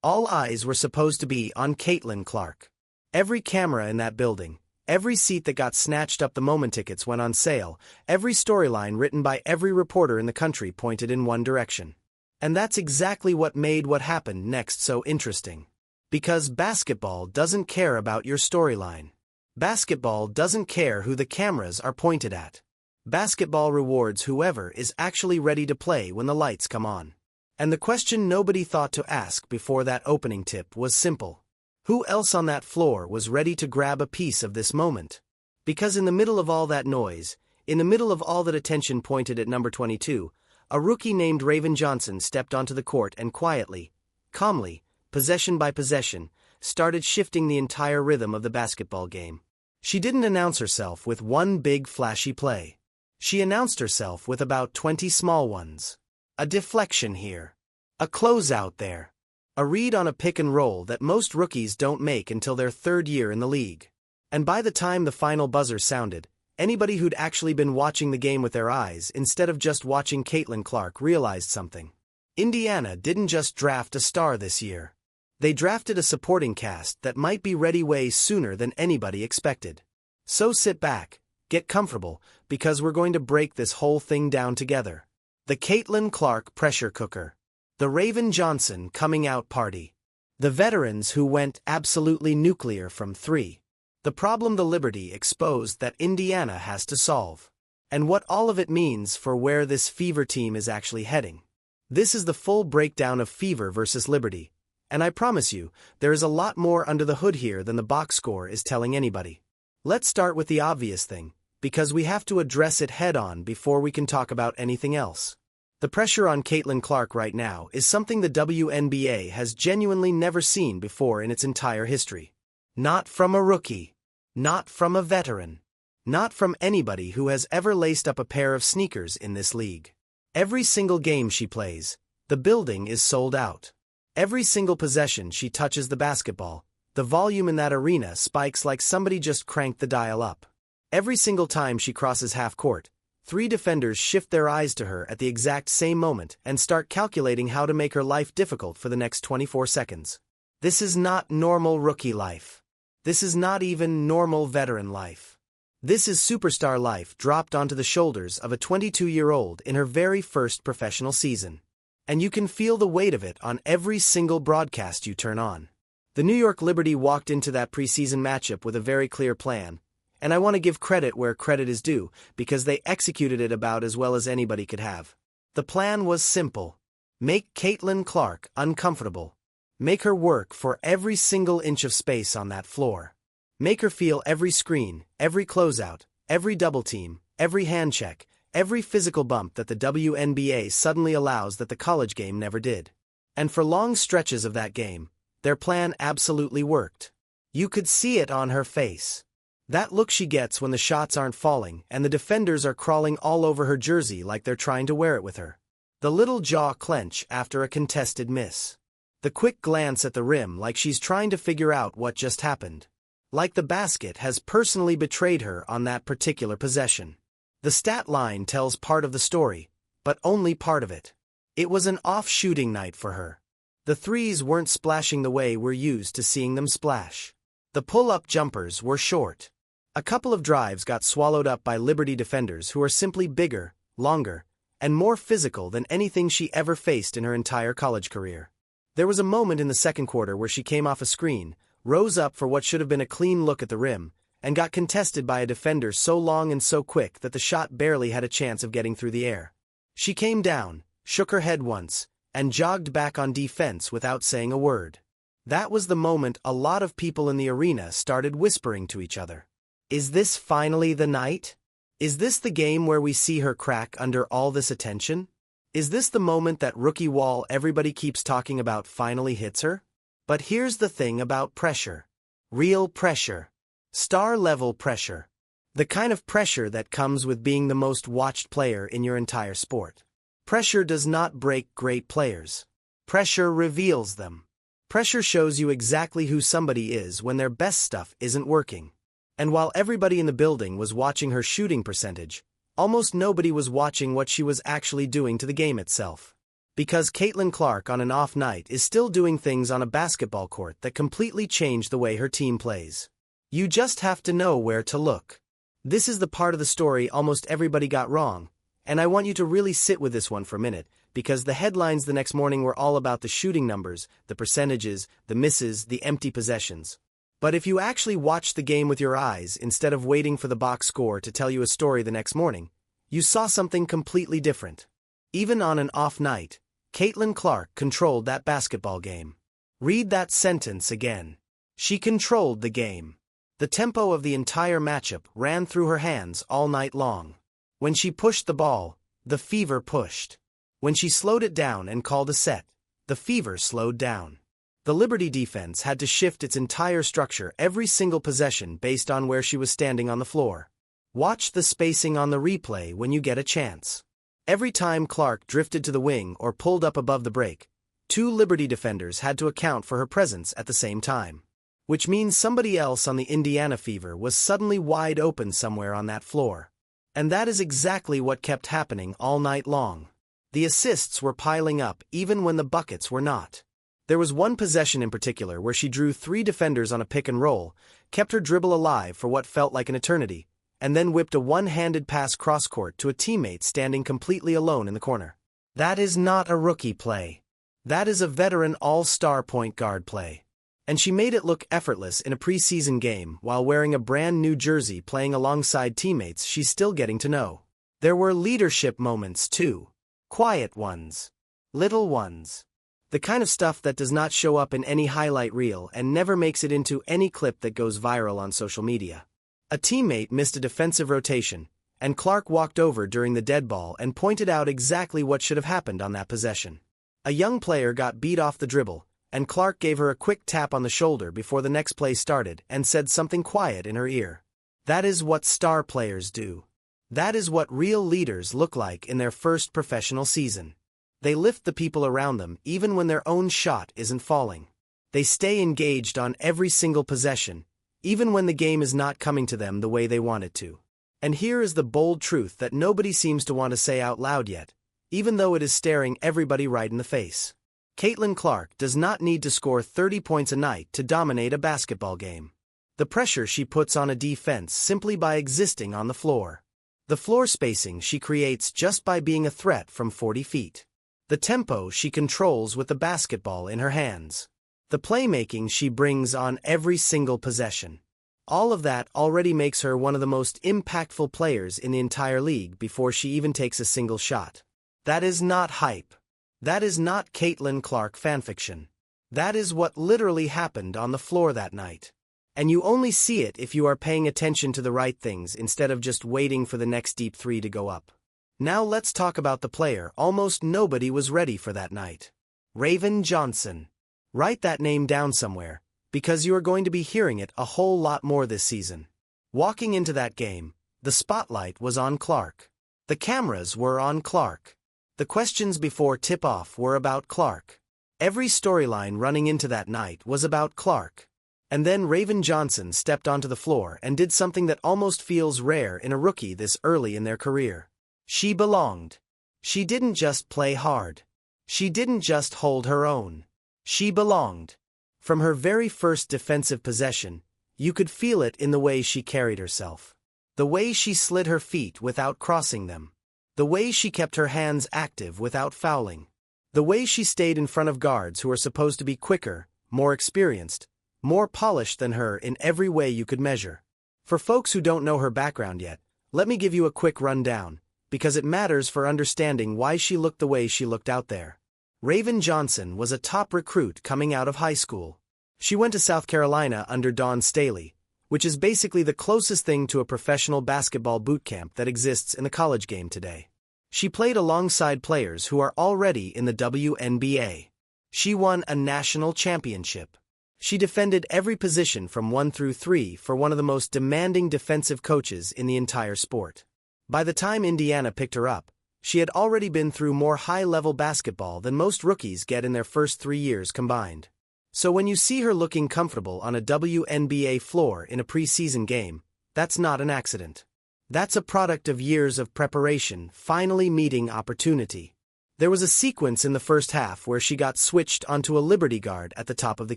All eyes were supposed to be on Caitlin Clark. Every camera in that building, every seat that got snatched up the moment tickets went on sale, every storyline written by every reporter in the country pointed in one direction. And that's exactly what made what happened next so interesting. Because basketball doesn't care about your storyline. Basketball doesn't care who the cameras are pointed at. Basketball rewards whoever is actually ready to play when the lights come on. And the question nobody thought to ask before that opening tip was simple. Who else on that floor was ready to grab a piece of this moment? Because in the middle of all that noise, in the middle of all that attention pointed at number 22, a rookie named Raven Johnson stepped onto the court and quietly, calmly, possession by possession, started shifting the entire rhythm of the basketball game. She didn't announce herself with one big flashy play. She announced herself with about 20 small ones. A deflection here. A closeout there. A read on a pick and roll that most rookies don't make until their third year in the league. And by the time the final buzzer sounded, anybody who'd actually been watching the game with their eyes instead of just watching Caitlin Clark realized something. Indiana didn't just draft a star this year. They drafted a supporting cast that might be ready way sooner than anybody expected. So sit back, get comfortable, because we're going to break this whole thing down together. The Caitlin Clark pressure cooker. The Raven Johnson coming out party. The veterans who went absolutely nuclear from three. The problem the Liberty exposed that Indiana has to solve. And what all of it means for where this Fever team is actually heading. This is the full breakdown of Fever versus Liberty. And I promise you, there is a lot more under the hood here than the box score is telling anybody. Let's start with the obvious thing, because we have to address it head-on before we can talk about anything else. The pressure on Caitlin Clark right now is something the WNBA has genuinely never seen before in its entire history. Not from a rookie. Not from a veteran. Not from anybody who has ever laced up a pair of sneakers in this league. Every single game she plays, the building is sold out. Every single possession she touches the basketball, the volume in that arena spikes like somebody just cranked the dial up. Every single time she crosses half court, three defenders shift their eyes to her at the exact same moment and start calculating how to make her life difficult for the next 24 seconds. This is not normal rookie life. This is not even normal veteran life. This is superstar life dropped onto the shoulders of a 22-year-old in her very first professional season. And you can feel the weight of it on every single broadcast you turn on. The New York Liberty walked into that preseason matchup with a very clear plan, and I want to give credit where credit is due, because they executed it about as well as anybody could have. The plan was simple. Make Caitlin Clark uncomfortable. Make her work for every single inch of space on that floor. Make her feel every screen, every closeout, every double team, every hand check, every physical bump that the WNBA suddenly allows that the college game never did. And for long stretches of that game, their plan absolutely worked. You could see it on her face. That look she gets when the shots aren't falling and the defenders are crawling all over her jersey like they're trying to wear it with her. The little jaw clench after a contested miss. The quick glance at the rim like she's trying to figure out what just happened. Like the basket has personally betrayed her on that particular possession. The stat line tells part of the story, but only part of it. It was an off shooting night for her. The threes weren't splashing the way we're used to seeing them splash. The pull-up jumpers were short. A couple of drives got swallowed up by Liberty defenders who are simply bigger, longer, and more physical than anything she ever faced in her entire college career. There was a moment in the second quarter where she came off a screen, rose up for what should have been a clean look at the rim, and got contested by a defender so long and so quick that the shot barely had a chance of getting through the air. She came down, shook her head once, and jogged back on defense without saying a word. That was the moment a lot of people in the arena started whispering to each other. Is this finally the night? Is this the game where we see her crack under all this attention? Is this the moment that rookie wall everybody keeps talking about finally hits her? But here's the thing about pressure. Real pressure. Star-level pressure. The kind of pressure that comes with being the most watched player in your entire sport. Pressure does not break great players. Pressure reveals them. Pressure shows you exactly who somebody is when their best stuff isn't working. And while everybody in the building was watching her shooting percentage, almost nobody was watching what she was actually doing to the game itself. Because Caitlin Clark on an off night is still doing things on a basketball court that completely change the way her team plays. You just have to know where to look. This is the part of the story almost everybody got wrong, and I want you to really sit with this one for a minute, because the headlines the next morning were all about the shooting numbers, the percentages, the misses, the empty possessions. But if you actually watched the game with your eyes instead of waiting for the box score to tell you a story the next morning, you saw something completely different. Even on an off night, Caitlin Clark controlled that basketball game. Read that sentence again. She controlled the game. The tempo of the entire matchup ran through her hands all night long. When she pushed the ball, the fever pushed. When she slowed it down and called a set, the fever slowed down. The Liberty defense had to shift its entire structure every single possession based on where she was standing on the floor. Watch the spacing on the replay when you get a chance. Every time Clark drifted to the wing or pulled up above the break, 2 Liberty defenders had to account for her presence at the same time. Which means somebody else on the Indiana Fever was suddenly wide open somewhere on that floor. And that is exactly what kept happening all night long. The assists were piling up even when the buckets were not. There was one possession in particular where she drew 3 defenders on a pick and roll, kept her dribble alive for what felt like an eternity, and then whipped a one-handed pass cross-court to a teammate standing completely alone in the corner. That is not a rookie play. That is a veteran all-star point guard play. And she made it look effortless in a preseason game while wearing a brand new jersey playing alongside teammates she's still getting to know. There were leadership moments too. Quiet ones. Little ones. The kind of stuff that does not show up in any highlight reel and never makes it into any clip that goes viral on social media. A teammate missed a defensive rotation, and Clark walked over during the dead ball and pointed out exactly what should have happened on that possession. A young player got beat off the dribble, and Clark gave her a quick tap on the shoulder before the next play started and said something quiet in her ear. That is what star players do. That is what real leaders look like in their first professional season. They lift the people around them even when their own shot isn't falling. They stay engaged on every single possession, even when the game is not coming to them the way they want it to. And here is the bold truth that nobody seems to want to say out loud yet, even though it is staring everybody right in the face. Caitlin Clark does not need to score 30 points a night to dominate a basketball game. The pressure she puts on a defense simply by existing on the floor. The floor spacing she creates just by being a threat from 40 feet. The tempo she controls with the basketball in her hands. The playmaking she brings on every single possession. All of that already makes her one of the most impactful players in the entire league before she even takes a single shot. That is not hype. That is not Caitlin Clark fanfiction. That is what literally happened on the floor that night. And you only see it if you are paying attention to the right things instead of just waiting for the next deep 3 to go up. Now let's talk about the player almost nobody was ready for that night. Raven Johnson. Write that name down somewhere, because you are going to be hearing it a whole lot more this season. Walking into that game, the spotlight was on Clark. The cameras were on Clark. The questions before tip-off were about Clark. Every storyline running into that night was about Clark. And then Raven Johnson stepped onto the floor and did something that almost feels rare in a rookie this early in their career. She belonged. She didn't just play hard. She didn't just hold her own. She belonged. From her very first defensive possession, you could feel it in the way she carried herself. The way she slid her feet without crossing them. The way she kept her hands active without fouling. The way she stayed in front of guards who are supposed to be quicker, more experienced, more polished than her in every way you could measure. For folks who don't know her background yet, let me give you a quick rundown, because it matters for understanding why she looked the way she looked out there. Raven Johnson was a top recruit coming out of high school. She went to South Carolina under Dawn Staley, which is basically the closest thing to a professional basketball boot camp that exists in the college game today. She played alongside players who are already in the WNBA. She won a national championship. She defended every position from 1 through 3 for one of the most demanding defensive coaches in the entire sport. By the time Indiana picked her up, she had already been through more high-level basketball than most rookies get in their first 3 years combined. So when you see her looking comfortable on a WNBA floor in a preseason game, that's not an accident. That's a product of years of preparation finally meeting opportunity. There was a sequence in the first half where she got switched onto a Liberty guard at the top of the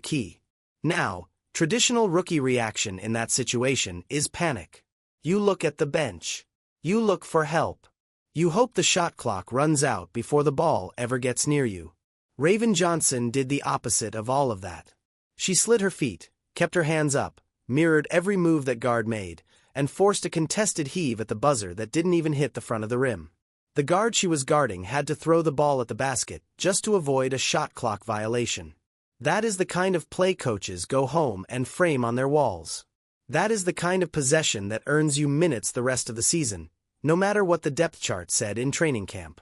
key. Now, traditional rookie reaction in that situation is panic. You look at the bench. You look for help. You hope the shot clock runs out before the ball ever gets near you. Raven Johnson did the opposite of all of that. She slid her feet, kept her hands up, mirrored every move that guard made, and forced a contested heave at the buzzer that didn't even hit the front of the rim. The guard she was guarding had to throw the ball at the basket just to avoid a shot clock violation. That is the kind of play coaches go home and frame on their walls. That is the kind of possession that earns you minutes the rest of the season, no matter what the depth chart said in training camp.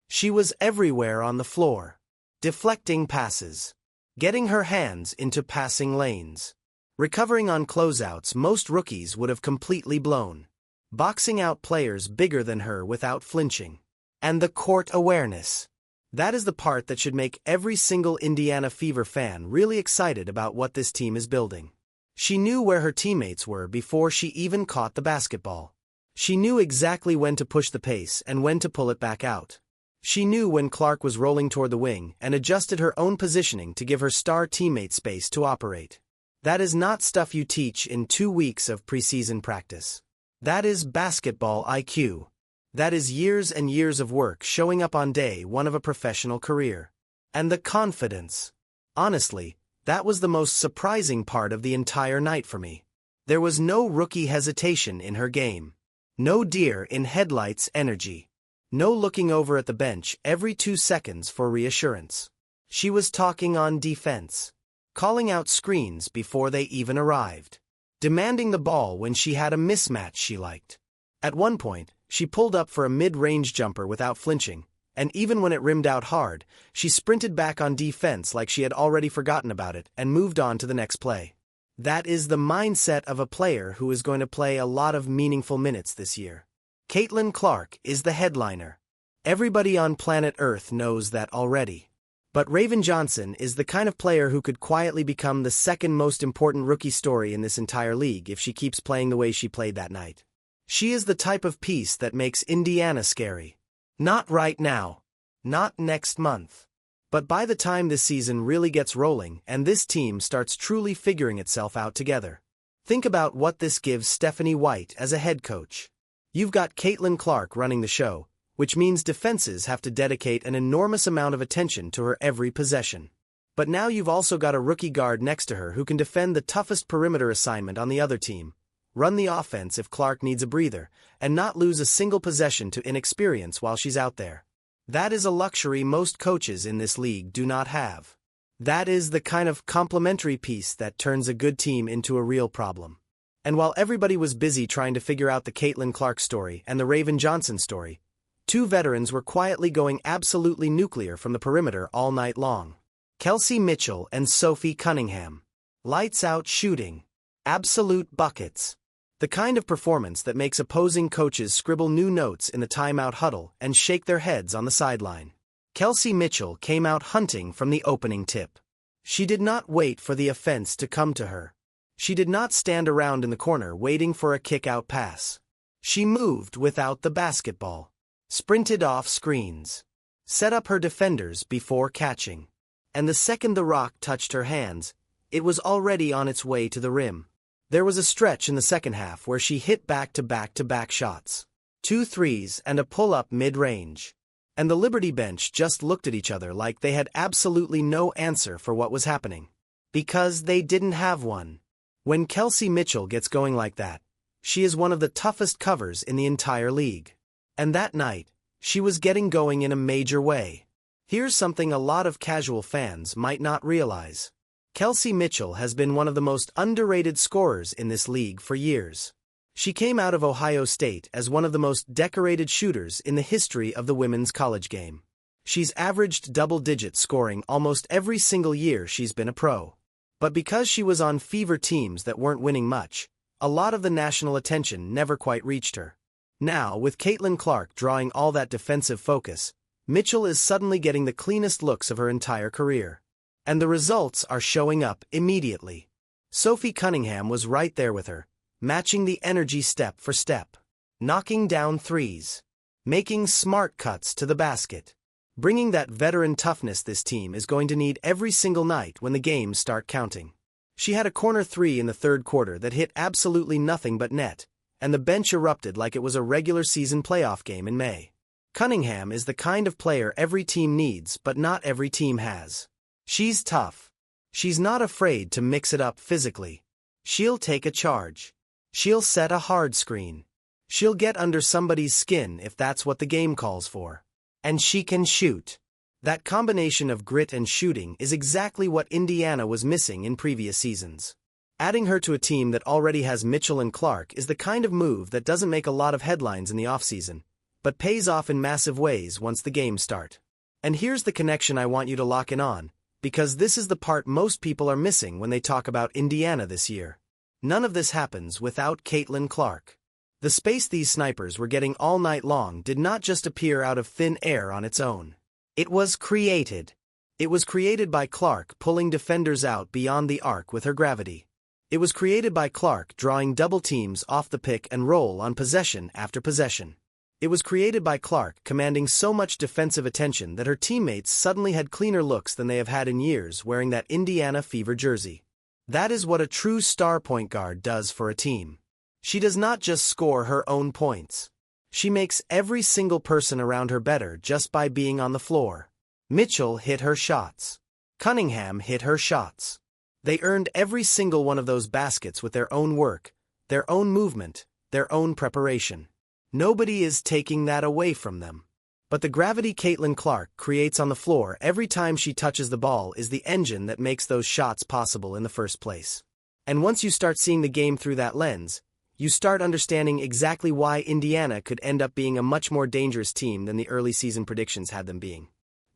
She was everywhere on the floor, deflecting passes, getting her hands into passing lanes, recovering on closeouts most rookies would have completely blown, boxing out players bigger than her without flinching. And the court awareness. That is the part that should make every single Indiana Fever fan really excited about what this team is building. She knew where her teammates were before she even caught the basketball. She knew exactly when to push the pace and when to pull it back out. She knew when Clark was rolling toward the wing and adjusted her own positioning to give her star teammate space to operate. That is not stuff you teach in 2 weeks of preseason practice. That is basketball IQ. That is years and years of work showing up on day one of a professional career. And the confidence. Honestly, that was the most surprising part of the entire night for me. There was no rookie hesitation in her game. No deer in headlights energy. No looking over at the bench every 2 seconds for reassurance. She was talking on defense. Calling out screens before they even arrived. Demanding the ball when she had a mismatch she liked. At one point, she pulled up for a mid-range jumper without flinching, and even when it rimmed out hard, she sprinted back on defense like she had already forgotten about it and moved on to the next play. That is the mindset of a player who is going to play a lot of meaningful minutes this year. Caitlin Clark is the headliner. Everybody on planet Earth knows that already. But Raven Johnson is the kind of player who could quietly become the second most important rookie story in this entire league if she keeps playing the way she played that night. She is the type of piece that makes Indiana scary. Not right now. Not next month. But by the time this season really gets rolling and this team starts truly figuring itself out together. Think about what this gives Stephanie White as a head coach. You've got Caitlin Clark running the show, which means defenses have to dedicate an enormous amount of attention to her every possession. But now you've also got a rookie guard next to her who can defend the toughest perimeter assignment on the other team, run the offense if Clark needs a breather, and not lose a single possession to inexperience while she's out there. That is a luxury most coaches in this league do not have. That is the kind of complementary piece that turns a good team into a real problem. And while everybody was busy trying to figure out the Caitlin Clark story and the Raven Johnson story, 2 veterans were quietly going absolutely nuclear from the perimeter all night long. Kelsey Mitchell and Sophie Cunningham. Lights out shooting. Absolute buckets. The kind of performance that makes opposing coaches scribble new notes in the timeout huddle and shake their heads on the sideline. Kelsey Mitchell came out hunting from the opening tip. She did not wait for the offense to come to her. She did not stand around in the corner waiting for a kick-out pass. She moved without the basketball. Sprinted off screens. Set up her defenders before catching. And the second the rock touched her hands, it was already on its way to the rim. There was a stretch in the second half where she hit back-to-back-to-back shots. 2 threes and a pull-up mid-range. And the Liberty bench just looked at each other like they had absolutely no answer for what was happening. Because they didn't have one. When Kelsey Mitchell gets going like that, she is one of the toughest covers in the entire league. And that night, she was getting going in a major way. Here's something a lot of casual fans might not realize. Kelsey Mitchell has been one of the most underrated scorers in this league for years. She came out of Ohio State as one of the most decorated shooters in the history of the women's college game. She's averaged double-digit scoring almost every single year she's been a pro. But because she was on Fever teams that weren't winning much, a lot of the national attention never quite reached her. Now, with Caitlin Clark drawing all that defensive focus, Mitchell is suddenly getting the cleanest looks of her entire career. And the results are showing up immediately. Sophie Cunningham was right there with her, matching the energy step for step. Knocking down threes. Making smart cuts to the basket. Bringing that veteran toughness this team is going to need every single night when the games start counting. She had a corner three in the third quarter that hit absolutely nothing but net, and the bench erupted like it was a regular season playoff game in May. Cunningham is the kind of player every team needs but not every team has. She's tough. She's not afraid to mix it up physically. She'll take a charge. She'll set a hard screen. She'll get under somebody's skin if that's what the game calls for. And she can shoot. That combination of grit and shooting is exactly what Indiana was missing in previous seasons. Adding her to a team that already has Mitchell and Clark is the kind of move that doesn't make a lot of headlines in the offseason, but pays off in massive ways once the games start. And here's the connection I want you to lock in on, because this is the part most people are missing when they talk about Indiana this year. None of this happens without Caitlin Clark. The space these snipers were getting all night long did not just appear out of thin air on its own. It was created. It was created by Clark pulling defenders out beyond the arc with her gravity. It was created by Clark drawing double teams off the pick and roll on possession after possession. It was created by Clark commanding so much defensive attention that her teammates suddenly had cleaner looks than they have had in years wearing that Indiana Fever jersey. That is what a true star point guard does for a team. She does not just score her own points. She makes every single person around her better just by being on the floor. Mitchell hit her shots. Cunningham hit her shots. They earned every single one of those baskets with their own work, their own movement, their own preparation. Nobody is taking that away from them. But the gravity Caitlin Clark creates on the floor every time she touches the ball is the engine that makes those shots possible in the first place. And once you start seeing the game through that lens, you start understanding exactly why Indiana could end up being a much more dangerous team than the early season predictions had them being.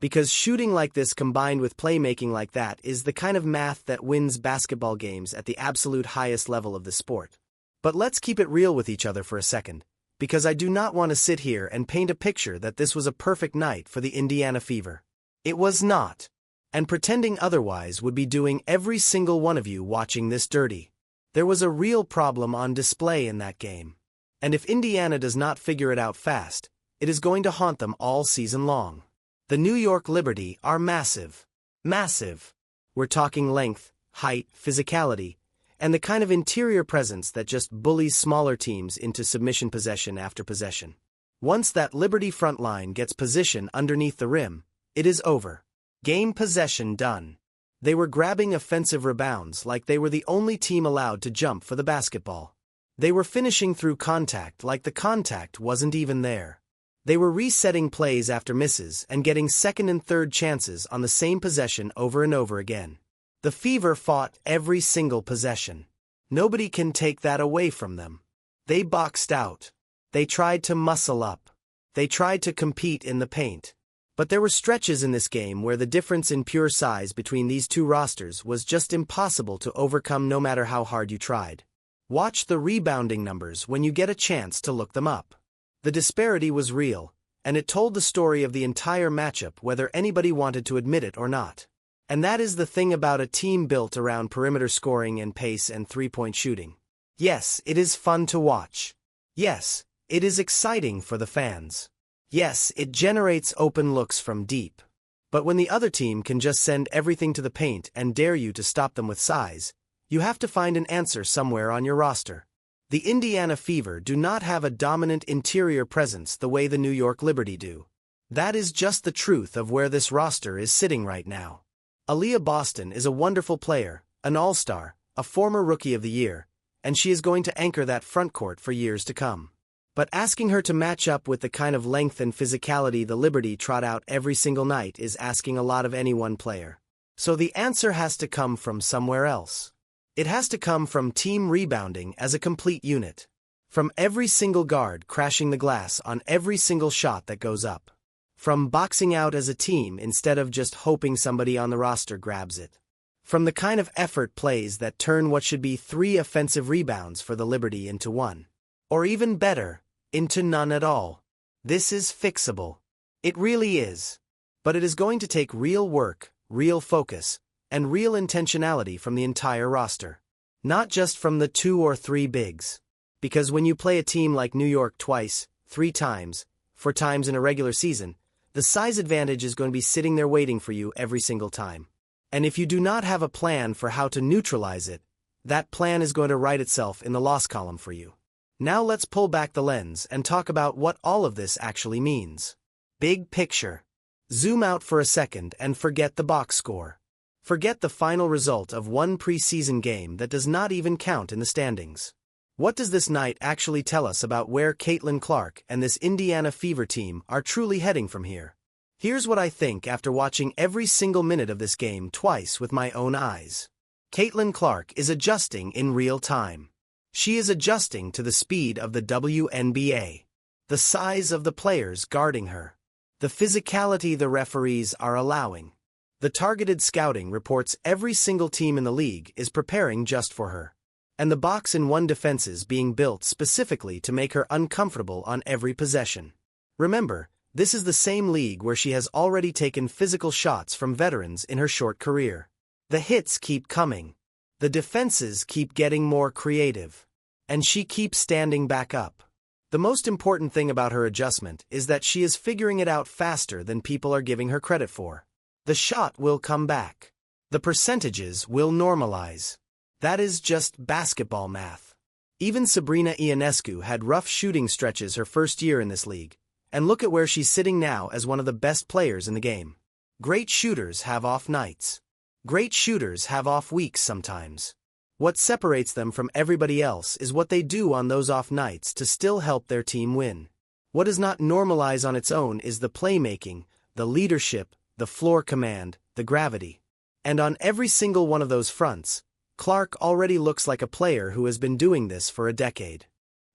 Because shooting like this combined with playmaking like that is the kind of math that wins basketball games at the absolute highest level of the sport. But let's keep it real with each other for a second, because I do not want to sit here and paint a picture that this was a perfect night for the Indiana Fever. It was not. And pretending otherwise would be doing every single one of you watching this dirty. There was a real problem on display in that game. And if Indiana does not figure it out fast, it is going to haunt them all season long. The New York Liberty are massive. Massive. We're talking length, height, physicality, and the kind of interior presence that just bullies smaller teams into submission possession after possession. Once that Liberty front line gets position underneath the rim, it is over. Game possession done. They were grabbing offensive rebounds like they were the only team allowed to jump for the basketball. They were finishing through contact like the contact wasn't even there. They were resetting plays after misses and getting second and third chances on the same possession over and over again. The Fever fought every single possession. Nobody can take that away from them. They boxed out. They tried to muscle up. They tried to compete in the paint. But there were stretches in this game where the difference in pure size between these two rosters was just impossible to overcome no matter how hard you tried. Watch the rebounding numbers when you get a chance to look them up. The disparity was real, and it told the story of the entire matchup whether anybody wanted to admit it or not. And that is the thing about a team built around perimeter scoring and pace and three-point shooting. Yes, it is fun to watch. Yes, it is exciting for the fans. Yes, it generates open looks from deep. But when the other team can just send everything to the paint and dare you to stop them with size, you have to find an answer somewhere on your roster. The Indiana Fever do not have a dominant interior presence the way the New York Liberty do. That is just the truth of where this roster is sitting right now. Aaliyah Boston is a wonderful player, an all-star, a former Rookie of the Year, and she is going to anchor that frontcourt for years to come. But asking her to match up with the kind of length and physicality the Liberty trot out every single night is asking a lot of any one player. So the answer has to come from somewhere else. It has to come from team rebounding as a complete unit. From every single guard crashing the glass on every single shot that goes up. From boxing out as a team instead of just hoping somebody on the roster grabs it. From the kind of effort plays that turn what should be 3 offensive rebounds for the Liberty into 1. Or even better, into none at all. This is fixable. It really is. But it is going to take real work, real focus, and real intentionality from the entire roster. Not just from the 2 or 3 bigs. Because when you play a team like New York twice, 3 times, 4 times in a regular season, the size advantage is going to be sitting there waiting for you every single time. And if you do not have a plan for how to neutralize it, that plan is going to write itself in the loss column for you. Now let's pull back the lens and talk about what all of this actually means. Big picture. Zoom out for a second and forget the box score. Forget the final result of one preseason game that does not even count in the standings. What does this night actually tell us about where Caitlin Clark and this Indiana Fever team are truly heading from here? Here's what I think after watching every single minute of this game twice with my own eyes. Caitlin Clark is adjusting in real time. She is adjusting to the speed of the WNBA, the size of the players guarding her, the physicality the referees are allowing. The targeted scouting reports every single team in the league is preparing just for her, and the box-in-one defenses being built specifically to make her uncomfortable on every possession. Remember, this is the same league where she has already taken physical shots from veterans in her short career. The hits keep coming. The defenses keep getting more creative. And she keeps standing back up. The most important thing about her adjustment is that she is figuring it out faster than people are giving her credit for. The shot will come back. The percentages will normalize. That is just basketball math. Even Sabrina Ionescu had rough shooting stretches her first year in this league, and look at where she's sitting now as one of the best players in the game. Great shooters have off nights. Great shooters have off weeks sometimes. What separates them from everybody else is what they do on those off nights to still help their team win. What does not normalize on its own is the playmaking, the leadership, the floor command, the gravity. And on every single one of those fronts, Clark already looks like a player who has been doing this for a decade.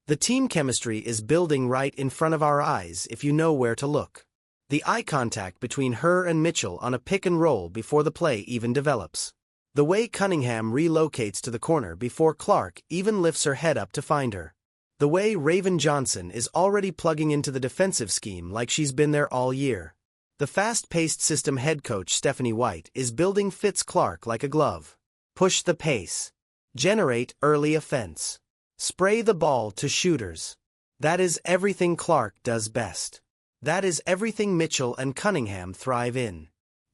The team chemistry is building right in front of our eyes if you know where to look. The eye contact between her and Mitchell on a pick and roll before the play even develops. The way Cunningham relocates to the corner before Clark even lifts her head up to find her. The way Raven Johnson is already plugging into the defensive scheme like she's been there all year. The fast-paced system head coach Stephanie White is building fits Clark like a glove. Push the pace. Generate early offense. Spray the ball to shooters. That is everything Clark does best. That is everything Mitchell and Cunningham thrive in.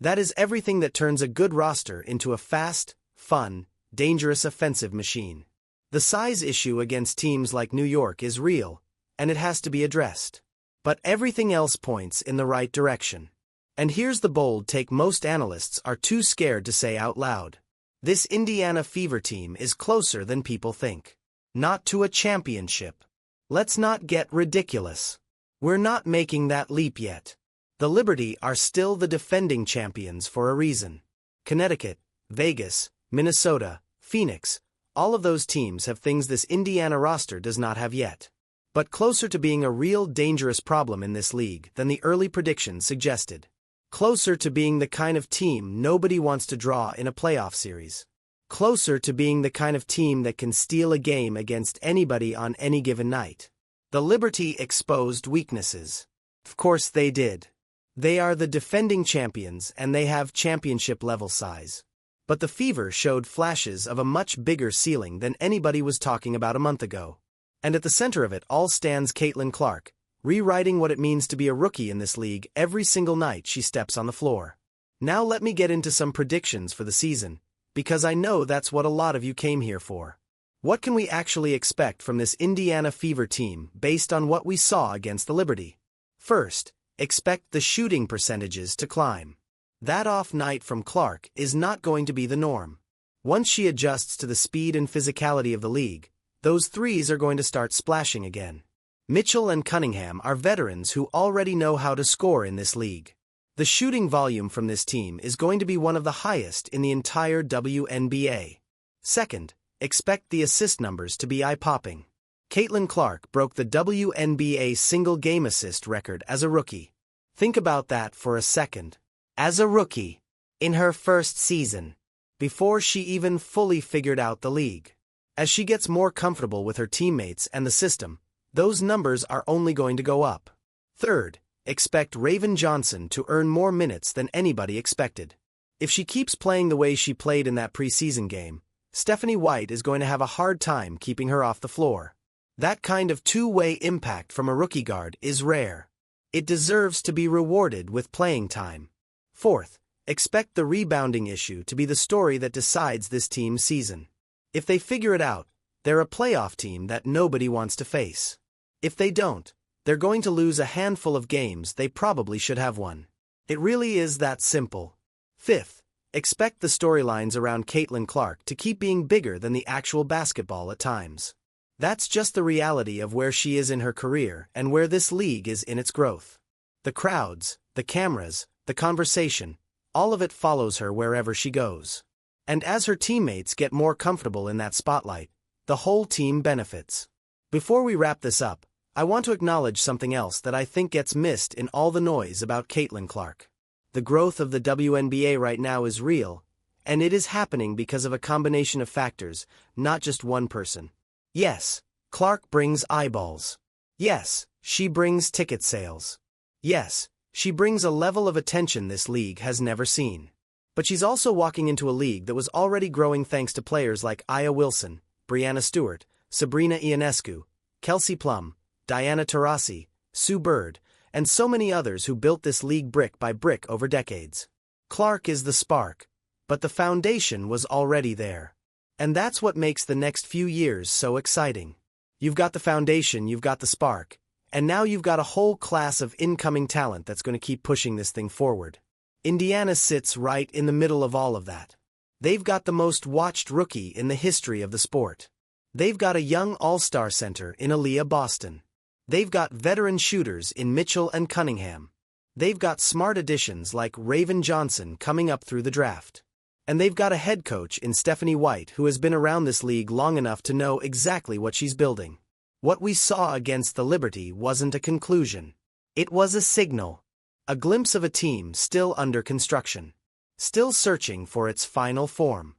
That is everything that turns a good roster into a fast, fun, dangerous offensive machine. The size issue against teams like New York is real, and it has to be addressed. But everything else points in the right direction. And here's the bold take most analysts are too scared to say out loud. This Indiana Fever team is closer than people think. Not to a championship. Let's not get ridiculous. We're not making that leap yet. The Liberty are still the defending champions for a reason. Connecticut, Vegas, Minnesota, Phoenix, all of those teams have things this Indiana roster does not have yet. But closer to being a real dangerous problem in this league than the early predictions suggested. Closer to being the kind of team nobody wants to draw in a playoff series. Closer to being the kind of team that can steal a game against anybody on any given night. The Liberty exposed weaknesses. Of course they did. They are the defending champions and they have championship-level size. But the Fever showed flashes of a much bigger ceiling than anybody was talking about a month ago. And at the center of it all stands Caitlin Clark, rewriting what it means to be a rookie in this league every single night she steps on the floor. Now let me get into some predictions for the season, because I know that's what a lot of you came here for. What can we actually expect from this Indiana Fever team based on what we saw against the Liberty? First, expect the shooting percentages to climb. That off night from Clark is not going to be the norm. Once she adjusts to the speed and physicality of the league, those threes are going to start splashing again. Mitchell and Cunningham are veterans who already know how to score in this league. The shooting volume from this team is going to be one of the highest in the entire WNBA. Second, expect the assist numbers to be eye-popping. Caitlin Clark broke the WNBA single-game assist record as a rookie. Think about that for a second. As a rookie, in her first season, before she even fully figured out the league. As she gets more comfortable with her teammates and the system, those numbers are only going to go up. Third, expect Raven Johnson to earn more minutes than anybody expected. If she keeps playing the way she played in that preseason game, Stephanie White is going to have a hard time keeping her off the floor. That kind of two-way impact from a rookie guard is rare. It deserves to be rewarded with playing time. Fourth, expect the rebounding issue to be the story that decides this team's season. If they figure it out, they're a playoff team that nobody wants to face. If they don't, they're going to lose a handful of games they probably should have won. It really is that simple. Fifth, expect the storylines around Caitlin Clark to keep being bigger than the actual basketball at times. That's just the reality of where she is in her career and where this league is in its growth. The crowds, the cameras, the conversation, all of it follows her wherever she goes. And as her teammates get more comfortable in that spotlight, the whole team benefits. Before we wrap this up, I want to acknowledge something else that I think gets missed in all the noise about Caitlin Clark. The growth of the WNBA right now is real, and it is happening because of a combination of factors, not just one person. Yes, Clark brings eyeballs. Yes, she brings ticket sales. Yes, she brings a level of attention this league has never seen. But she's also walking into a league that was already growing thanks to players like Aya Wilson, Brianna Stewart, Sabrina Ionescu, Kelsey Plum, Diana Taurasi, Sue Bird, and so many others who built this league brick by brick over decades. Clark is the spark, but the foundation was already there. And that's what makes the next few years so exciting. You've got the foundation, you've got the spark, and now you've got a whole class of incoming talent that's going to keep pushing this thing forward. Indiana sits right in the middle of all of that. They've got the most watched rookie in the history of the sport. They've got a young all-star center in Aaliyah Boston. They've got veteran shooters in Mitchell and Cunningham. They've got smart additions like Raven Johnson coming up through the draft. And they've got a head coach in Stephanie White who has been around this league long enough to know exactly what she's building. What we saw against the Liberty wasn't a conclusion. It was a signal. A glimpse of a team still under construction. Still searching for its final form.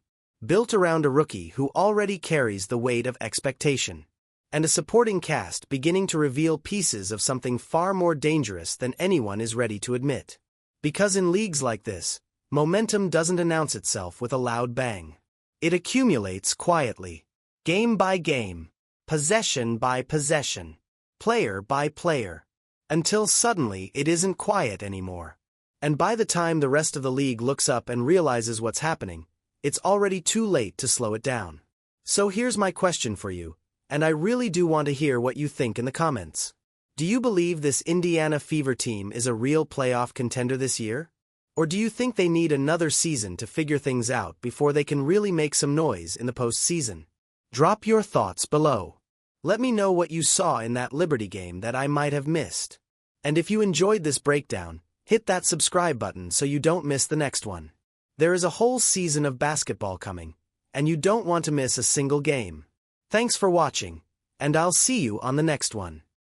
Built around a rookie who already carries the weight of expectation. And a supporting cast beginning to reveal pieces of something far more dangerous than anyone is ready to admit. Because in leagues like this, momentum doesn't announce itself with a loud bang. It accumulates quietly. Game by game. Possession by possession. Player by player. Until suddenly it isn't quiet anymore. And by the time the rest of the league looks up and realizes what's happening, it's already too late to slow it down. So here's my question for you, and I really do want to hear what you think in the comments. Do you believe this Indiana Fever team is a real playoff contender this year? Or do you think they need another season to figure things out before they can really make some noise in the postseason? Drop your thoughts below. Let me know what you saw in that Liberty game that I might have missed. And if you enjoyed this breakdown, hit that subscribe button so you don't miss the next one. There is a whole season of basketball coming, and you don't want to miss a single game. Thanks for watching, and I'll see you on the next one.